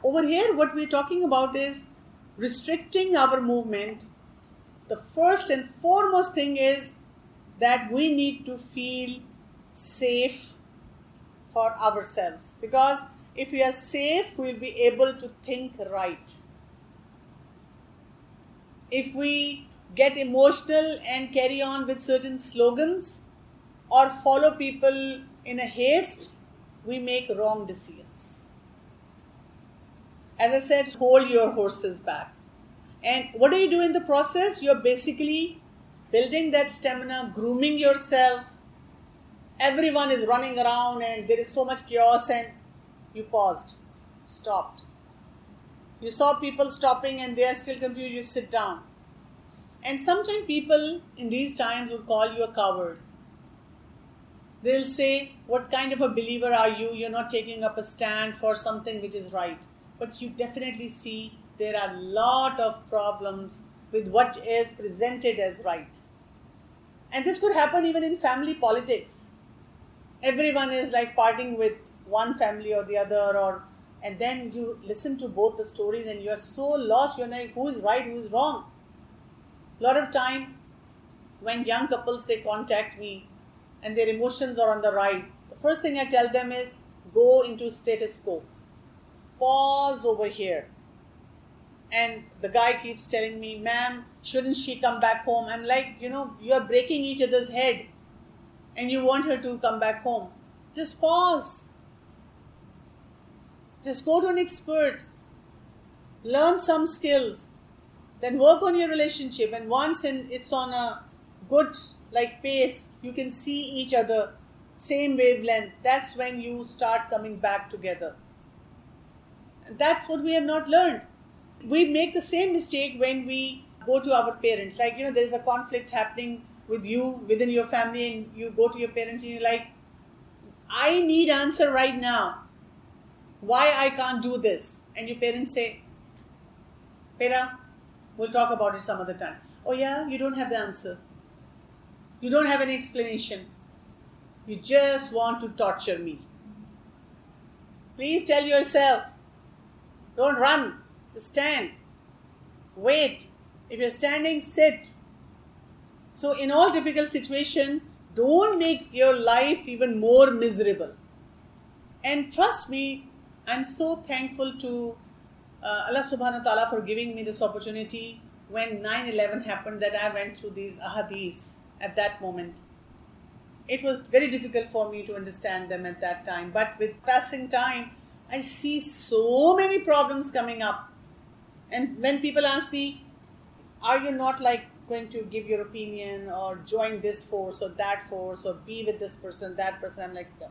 Over here, what we're talking about is restricting our movement. The first and foremost thing is that we need to feel safe for ourselves, because if we are safe, we'll be able to think right. If we get emotional and carry on with certain slogans or follow people in a haste, we make wrong decisions. As I said, hold your horses back. And what do you do in the process? You're basically building that stamina, grooming yourself. Everyone is running around and there is so much chaos, and you paused, stopped. You saw people stopping and they are still confused, you sit down. And sometimes people in these times will call you a coward. They'll say, what kind of a believer are you? You're not taking up a stand for something which is right. But you definitely see there are a lot of problems with what is presented as right. And this could happen even in family politics. Everyone is like parting with one family or the other, and then you listen to both the stories and you're so lost, you're like, who is right, who is wrong? A lot of time when young couples, they contact me and their emotions are on the rise, the first thing I tell them is, go into status quo. Pause over here. And the guy keeps telling me, ma'am, shouldn't she come back home? I'm like, you are breaking each other's head and you want her to come back home. Just pause. Just go to an expert. Learn some skills. Then work on your relationship. And once it's on a good pace, you can see each other, same wavelength. That's when you start coming back together. And that's what we have not learned. We make the same mistake when we go to our parents. There is a conflict happening with you within your family, and you go to your parents and you're like, I need answer right now. Why I can't do this? And your parents say, Pera, we'll talk about it some other time. Oh yeah, you don't have the answer. You don't have any explanation. You just want to torture me. Please tell yourself, don't run. Stand. Wait. If you're standing, sit. So in all difficult situations, don't make your life even more miserable. And trust me, I'm so thankful to Allah subhanahu wa ta'ala for giving me this opportunity. When 9/11 happened, that I went through these ahadiths at that moment. It was very difficult for me to understand them at that time. But with passing time, I see so many problems coming up. And when people ask me, are you not going to give your opinion or join this force or that force or be with this person, that person? I'm like, no.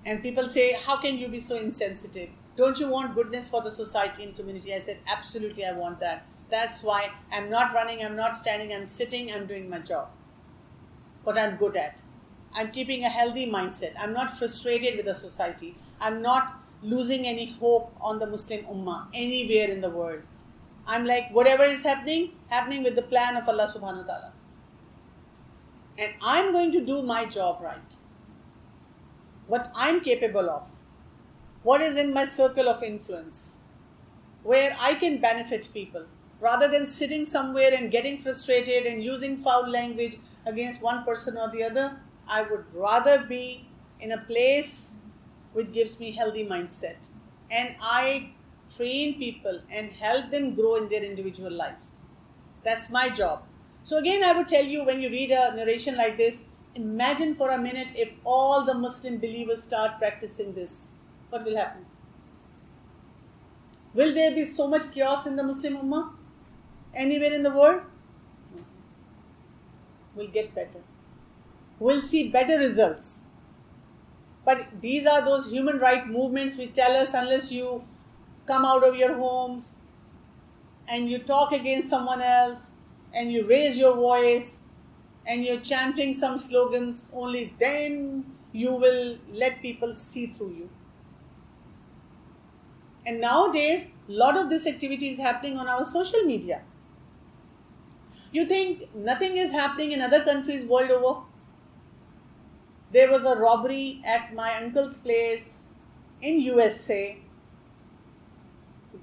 And people say, how can you be so insensitive? Don't you want goodness for the society and community? I said, absolutely, I want that. That's why I'm not running, I'm not standing, I'm sitting, I'm doing my job. What I'm good at. I'm keeping a healthy mindset. I'm not frustrated with the society. I'm not losing any hope on the Muslim Ummah anywhere in the world. I'm like, whatever is happening with the plan of Allah subhanahu wa ta'ala. And I'm going to do my job right. What I'm capable of. What is in my circle of influence. Where I can benefit people. Rather than sitting somewhere and getting frustrated and using foul language against one person or the other, I would rather be in a place which gives me healthy mindset. And I train people and help them grow in their individual lives. That's my job. So again, I would tell you, when you read a narration like this, imagine for a minute if all the Muslim believers start practicing this. What will happen? Will there be so much chaos in the Muslim Ummah? Anywhere in the world? We'll get better. We'll see better results. But these are those human rights movements which tell us, unless you come out of your homes and you talk against someone else and you raise your voice and you're chanting some slogans, only then you will let people see through you. And nowadays, a lot of this activity is happening on our social media. You think nothing is happening in other countries world over? There was a robbery at my uncle's place in USA.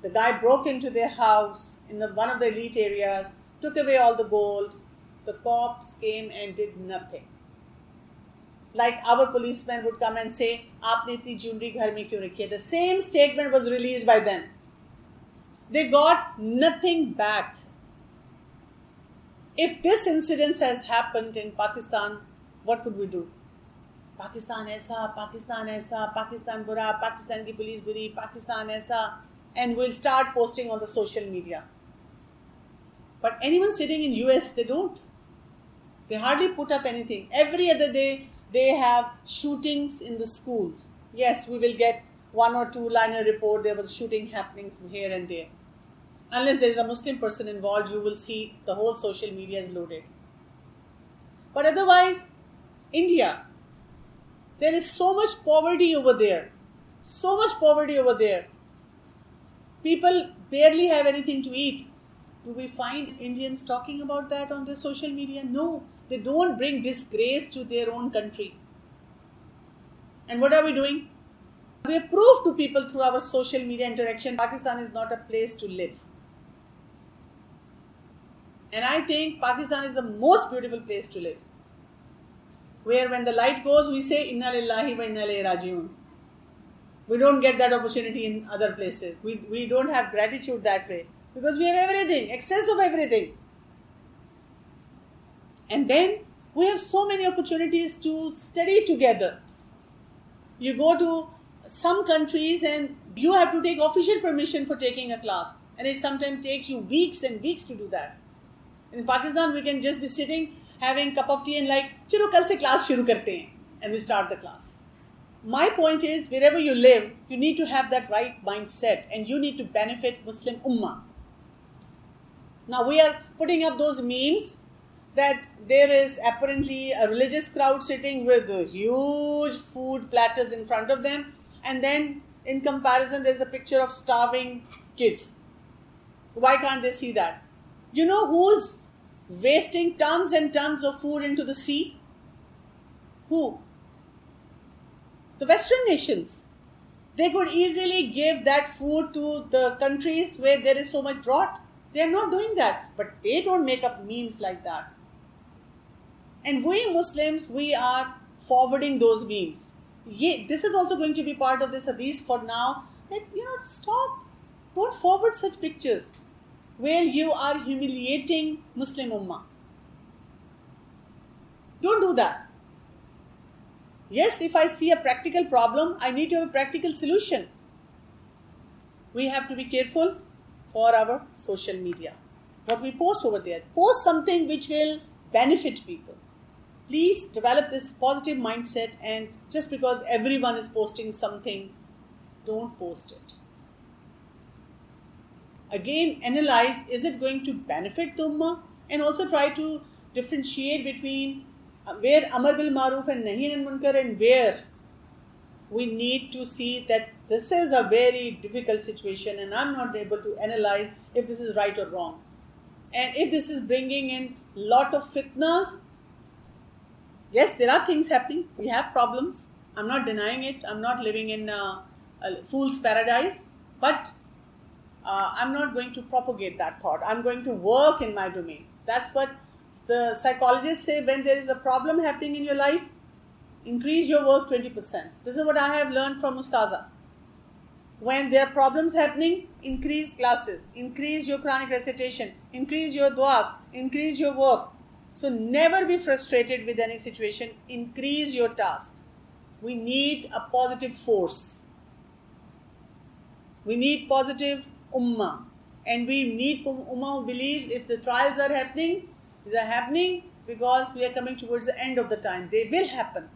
The guy broke into their house in one of the elite areas, took away all the gold. The cops came and did nothing. Like our policemen would come and say, "Aapne itni jewelry ghar mein kyun rakhi hai?" The same statement was released by them. They got nothing back. If this incident has happened in Pakistan, what would we do? Pakistan aisa, Pakistan bura, Pakistan ki police buri, Pakistan aisa, and we'll start posting on the social media. But anyone sitting in US, they don't. They hardly put up anything. Every other day, they have shootings in the schools. Yes, we will get 1 or 2 liner report. There was shooting happening here and there. Unless there is a Muslim person involved, you will see the whole social media is loaded. But otherwise, India, there is so much poverty over there. So much poverty over there. People barely have anything to eat. Do we find Indians talking about that on their social media? No. They don't bring disgrace to their own country. And what are we doing? We have proved to people through our social media interaction, Pakistan is not a place to live. And I think Pakistan is the most beautiful place to live. Where when the light goes, we say, Inna lillahi wa inna ilayhi raji'un. We don't get that opportunity in other places. We don't have gratitude that way. Because we have everything, excess of everything. And then we have so many opportunities to study together. You go to some countries and you have to take official permission for taking a class. And it sometimes takes you weeks and weeks to do that. In Pakistan, we can just be sitting, having a cup of tea and like, chalo kal se class shuru karte hain. And we start the class. My point is, wherever you live, you need to have that right mindset and you need to benefit Muslim Ummah. Now we are putting up those memes that there is apparently a religious crowd sitting with huge food platters in front of them, and then in comparison there's a picture of starving kids. Why can't they see that? You know who's wasting tons and tons of food into the sea? Who? The Western nations. They could easily give that food to the countries where there is so much drought. They are not doing that, but they don't make up memes like that. And we Muslims, we are forwarding those memes. This is also going to be part of this hadith for now, that, stop. Don't forward such pictures where you are humiliating Muslim Ummah. Don't do that. Yes, if I see a practical problem, I need to have a practical solution. We have to be careful for our social media. What we post over there. Post something which will benefit people. Please develop this positive mindset, and just because everyone is posting something, don't post it. Again, analyze, is it going to benefit the Ummah? And also try to differentiate between where Amar bil Maruf and Nahi anil Munkar, and where we need to see that this is a very difficult situation and I'm not able to analyze if this is right or wrong. And if this is bringing in lot of fitnas, yes, there are things happening. We have problems. I'm not denying it. I'm not living in a fool's paradise. But I'm not going to propagate that thought. I'm going to work in my domain. That's what the psychologists say. When there is a problem happening in your life, increase your work 20%. This is what I have learned from Ustaza. When there are problems happening, increase classes, increase your Quranic recitation, increase your dua, increase your work. So never be frustrated with any situation. Increase your tasks. We need a positive force. We need positive ummah. And we need ummah who believes if the trials are happening, these are happening because we are coming towards the end of the time. They will happen.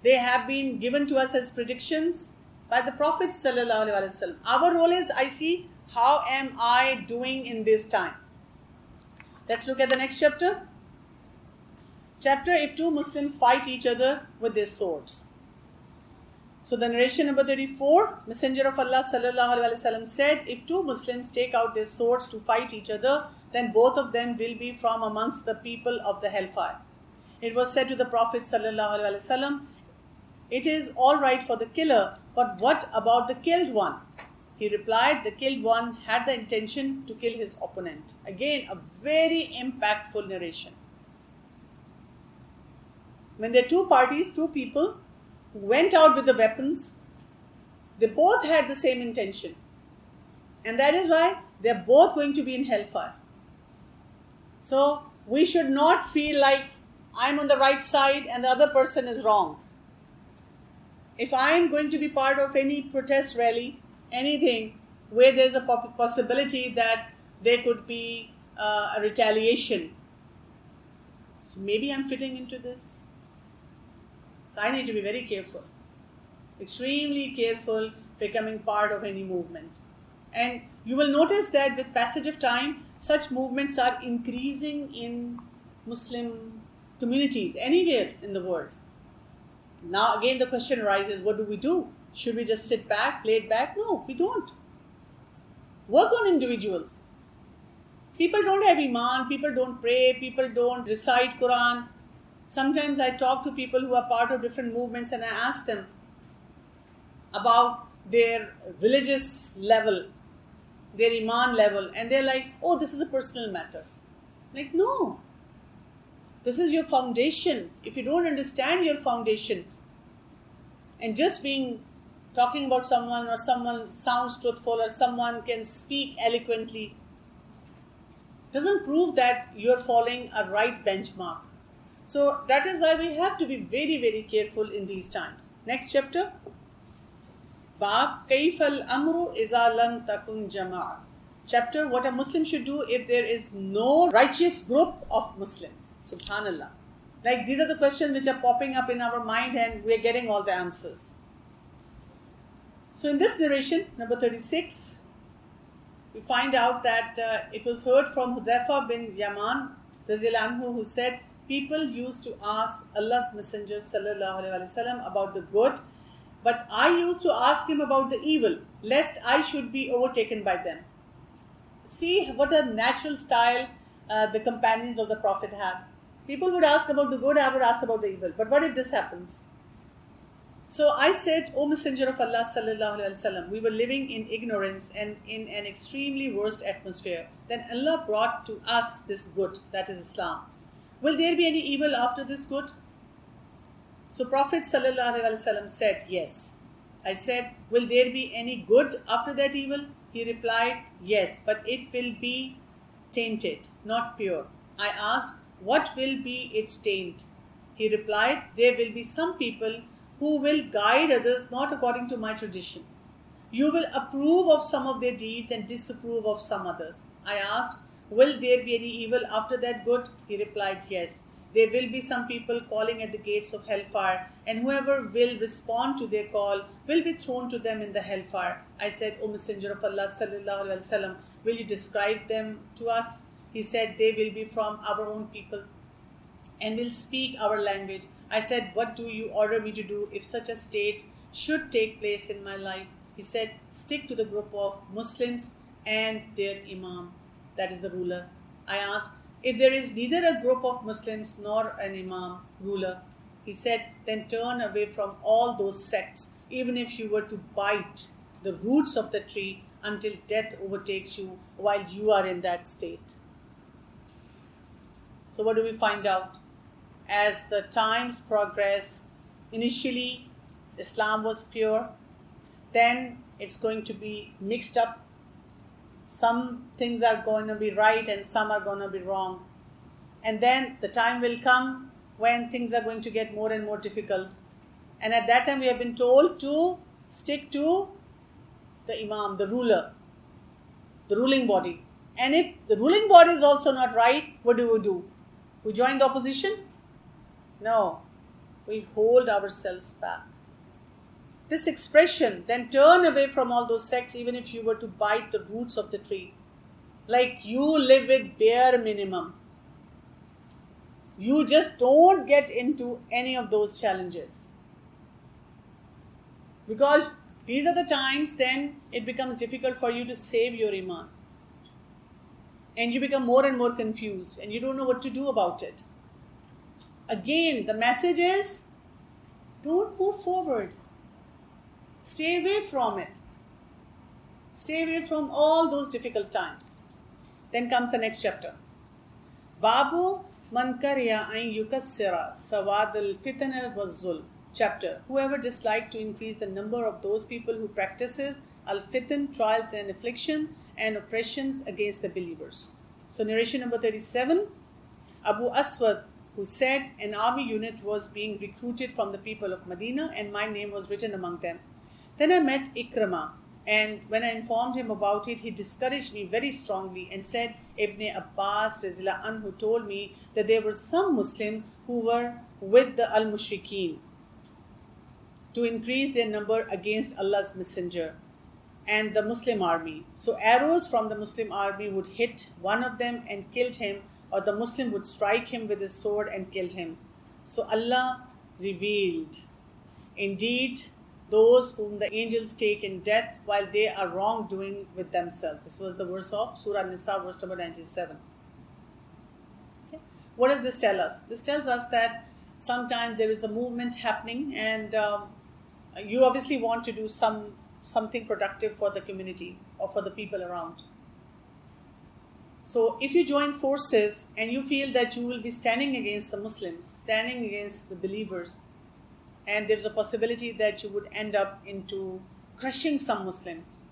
They have been given to us as predictions by the Prophet ﷺ. Our role is, I see, how am I doing in this time? Let's look at the next chapter. Chapter, if two Muslims fight each other with their swords. So the narration number 34, Messenger of Allah ﷺ said, if two Muslims take out their swords to fight each other, then both of them will be from amongst the people of the hellfire. It was said to the Prophet ﷺ, it is all right for the killer, but what about the killed one? He replied, the killed one had the intention to kill his opponent. Again, a very impactful narration. When there are two parties, two people who went out with the weapons, they both had the same intention. And that is why they are both going to be in hellfire. So we should not feel like I'm on the right side and the other person is wrong. If I'm going to be part of any protest rally, anything where there's a possibility that there could be a retaliation, so maybe I'm fitting into this. So I need to be very careful, extremely careful becoming part of any movement. And you will notice that with passage of time, such movements are increasing in Muslim communities anywhere in the world. Now again the question arises, what do we do? Should we just sit back, play it back? No, we don't. Work on individuals. People don't have Iman, people don't pray, people don't recite Quran. Sometimes I talk to people who are part of different movements and I ask them about their religious level, their Iman level, and they're like, oh, this is a personal matter. Like, no. This is your foundation. If you don't understand your foundation and just talking about someone, or someone sounds truthful, or someone can speak eloquently, doesn't prove that you're following a right benchmark. So that is why we have to be very, very careful in these times. Next chapter. Bab Kaif al-Amru Iza Lam Takun Jama'a. Chapter, what a Muslim should do if there is no righteous group of Muslims. Subhanallah. Like, these are the questions which are popping up in our mind and we are getting all the answers. So in this narration, number 36, we find out that it was heard from Hudhaifa bin Yaman Radhiyallahu anhu, who said, people used to ask Allah's Messenger sallallahu alaihi wasallam about the good, but I used to ask him about the evil, lest I should be overtaken by them. See what a natural style the companions of the Prophet had. People would ask about the good, I would ask about the evil. But what if this happens? So I said, O Messenger of Allah sallallahu alaihi wasallam, we were living in ignorance and in an extremely worst atmosphere. Then Allah brought to us this good, that is Islam. Will there be any evil after this good? So Prophet sallallahu alaihi wasallam said, yes. I said, will there be any good after that evil? He replied, yes, but it will be tainted, not pure. I asked, what will be its taint? He replied, there will be some people who will guide others not according to my tradition. You will approve of some of their deeds and disapprove of some others. I asked, will there be any evil after that good? He replied, yes. There will be some people calling at the gates of hellfire, and whoever will respond to their call will be thrown to them in the hellfire. I said, O Messenger of Allah sallallahu alaihi wasallam, will you describe them to us? He said, they will be from our own people and will speak our language. I said, what do you order me to do if such a state should take place in my life? He said, stick to the group of Muslims and their Imam, that is the ruler. I asked, if there is neither a group of Muslims nor an Imam, ruler, he said, then turn away from all those sects, even if you were to bite the roots of the tree until death overtakes you while you are in that state. So what do we find out? As the times progress, initially Islam was pure, then it's going to be mixed up. Some things are going to be right and some are going to be wrong. And then the time will come when things are going to get more and more difficult. And at that time we have been told to stick to the Imam, the ruler, the ruling body. And if the ruling body is also not right, what do? We join the opposition? No, we hold ourselves back. This expression, then turn away from all those sects even if you were to bite the roots of the tree. Like you live with bare minimum. You just don't get into any of those challenges. Because these are the times then it becomes difficult for you to save your Iman. And you become more and more confused and you don't know what to do about it. Again, the message is, don't move forward. Stay away from it. Stay away from all those difficult times. Then comes the next chapter. Babu man kariya an yukatsira sawad al-fitna waz-zulm. Chapter. Whoever disliked to increase the number of those people who practices al-fitn, trials and affliction and oppressions against the believers. So narration number 37. Abu Aswad, who said, an army unit was being recruited from the people of Medina and my name was written among them. Then I met Ikramah, and when I informed him about it, he discouraged me very strongly and said, Ibn Abbas Rizla Anhu told me that there were some Muslims who were with the Al-Mushrikeen to increase their number against Allah's Messenger and the Muslim army. So arrows from the Muslim army would hit one of them and killed him, or the Muslim would strike him with his sword and killed him. So Allah revealed, indeed, those whom the angels take in death while they are wrongdoing with themselves. This was the verse of Surah Nisa, verse number 97. Okay. What does this tell us? This tells us that sometimes there is a movement happening and you obviously want to do something productive for the community or for the people around. So if you join forces and you feel that you will be standing against the Muslims, standing against the believers, and there's a possibility that you would end up into crushing some Muslims.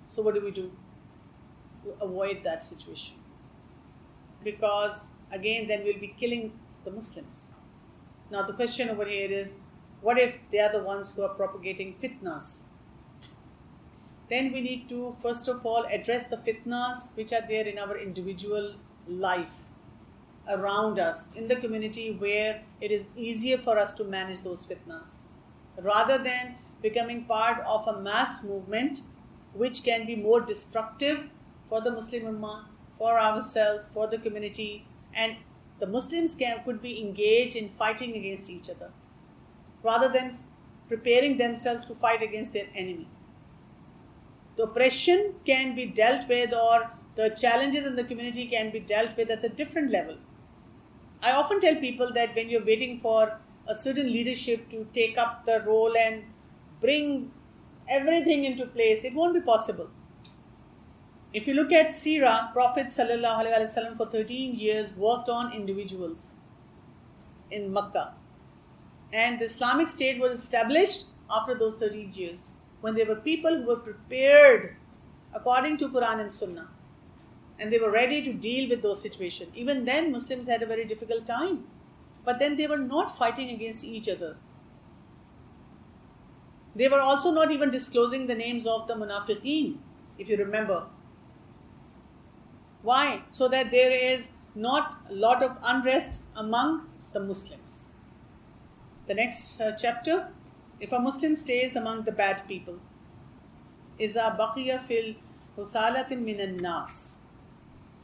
So what do we do to avoid that situation? Because again, then we'll be killing the Muslims. Now the question over here is, what if they are the ones who are propagating fitnas? Then we need to first of all address the fitnas which are there in our individual life, around us, in the community where it is easier for us to manage those fitnas, rather than becoming part of a mass movement which can be more destructive for the Muslim Ummah, for ourselves, for the community, and the Muslims could be engaged in fighting against each other, rather than preparing themselves to fight against their enemy. The oppression can be dealt with, or the challenges in the community can be dealt with at a different level. I often tell people that when you're waiting for a certain leadership to take up the role and bring everything into place, it won't be possible. If you look at Seerah, Prophet ﷺ for 13 years worked on individuals in Makkah. And the Islamic State was established after those 13 years, when there were people who were prepared according to Quran and Sunnah. And they were ready to deal with those situations. Even then, Muslims had a very difficult time. But then they were not fighting against each other. They were also not even disclosing the names of the munafiqeen, if you remember. Why? So that there is not a lot of unrest among the Muslims. The next chapter, if a Muslim stays among the bad people, إِذَا بَقِيَ فِي الْحُسَالَةٍ مِنَ النَّاسِ.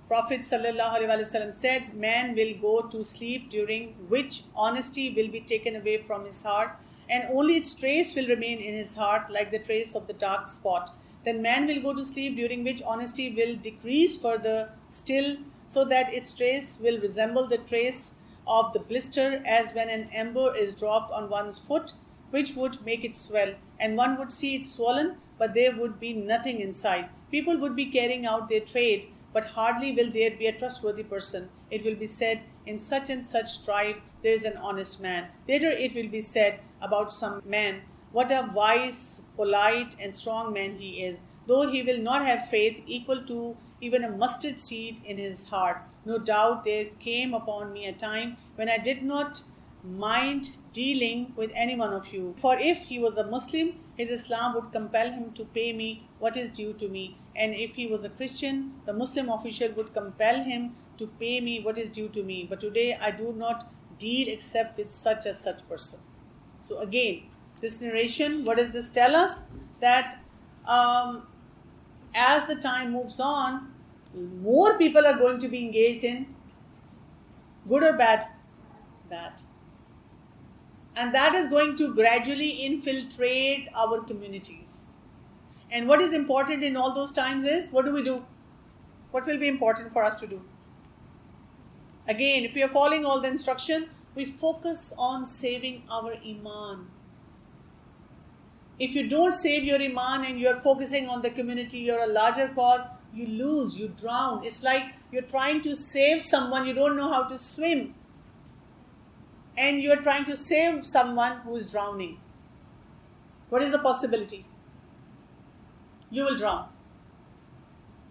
Prophet ﷺ said, man will go to sleep during which honesty will be taken away from his heart, and only its trace will remain in his heart, like the trace of the dark spot. Then man will go to sleep during which honesty will decrease further still, so that its trace will resemble the trace of the blister, as when an ember is dropped on one's foot, which would make it swell, and one would see it swollen, but there would be nothing inside. People would be carrying out their trade, but hardly will there be a trustworthy person. It will be said, in such and such tribe there is an honest man. Later it will be said about some man, what a wise, polite and strong man he is, though he will not have faith equal to even a mustard seed in his heart. No doubt there came upon me a time when I did not mind dealing with any one of you. For if he was a Muslim, his Islam would compel him to pay me what is due to me. And if he was a Christian, the Muslim official would compel him to pay me what is due to me. But today I do not deal except with such as such person. So again, this narration, what does this tell us? That as the time moves on, more people are going to be engaged in good or bad? Bad. And that is going to gradually infiltrate our communities. And what is important in all those times is, what do we do? What will be important for us to do? Again, if we are following all the instruction, we focus on saving our iman. If you don't save your iman and you're focusing on the community, you're a larger cause, you lose, you drown. It's like you're trying to save someone, you don't know how to swim. And you're trying to save someone who is drowning. What is the possibility? You will drown.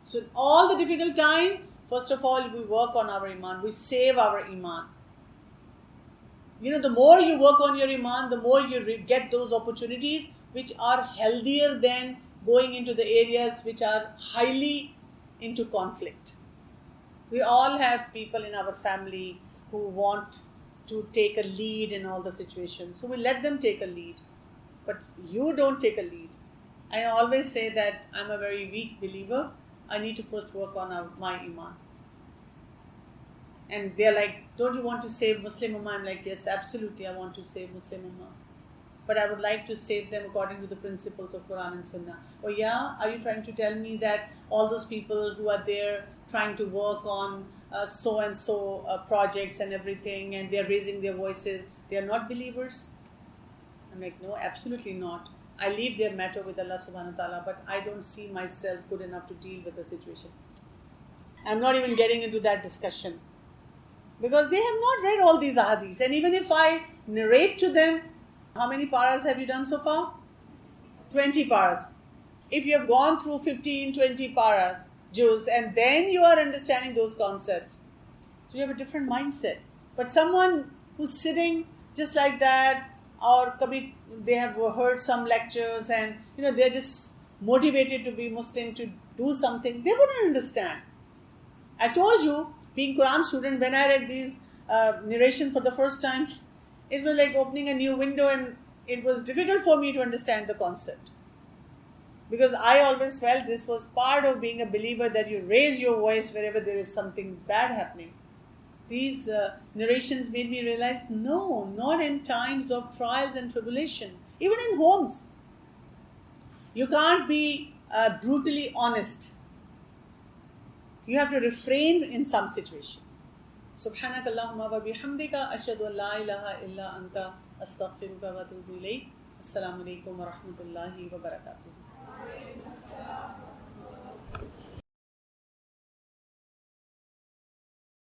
So in all the difficult time, first of all, we work on our iman. We save our iman. The more you work on your iman, the more you get those opportunities which are healthier than going into the areas which are highly into conflict. We all have people in our family who want to take a lead in all the situations. So we let them take a lead. But you don't take a lead. I always say that I'm a very weak believer. I need to first work on my iman. And they're like, don't you want to save Muslim Ummah? I'm like, yes, absolutely, I want to save Muslim Ummah. But I would like to save them according to the principles of Quran and Sunnah. Oh yeah, are you trying to tell me that all those people who are there trying to work on so-and-so projects and everything, and they're raising their voices, they are not believers? I'm like, no, absolutely not. I leave their matter with Allah subhanahu wa ta'ala, but I don't see myself good enough to deal with the situation. I'm not even getting into that discussion. Because they have not read all these ahadiths. And even if I narrate to them, how many paras have you done so far? 20 paras. If you have gone through 15, 20 paras, juz, and then you are understanding those concepts, so you have a different mindset. But someone who's sitting just like that, or they have heard some lectures and they're just motivated to be Muslim, to do something, they wouldn't understand. I told you, being Quran student, when I read these narrations for the first time, it was like opening a new window, and it was difficult for me to understand the concept. Because I always felt this was part of being a believer, that you raise your voice wherever there is something bad happening. These narrations made me realize, no, not in times of trials and tribulation. Even in homes. You can't be brutally honest. You have to refrain in some situations. Subhanaka Allahumma wa bihamdika ashhadu an la ilaha illa anta astaghfiruka wa atubu ilayk. Assalamu alaikum wa rahmatullahi wa barakatuh.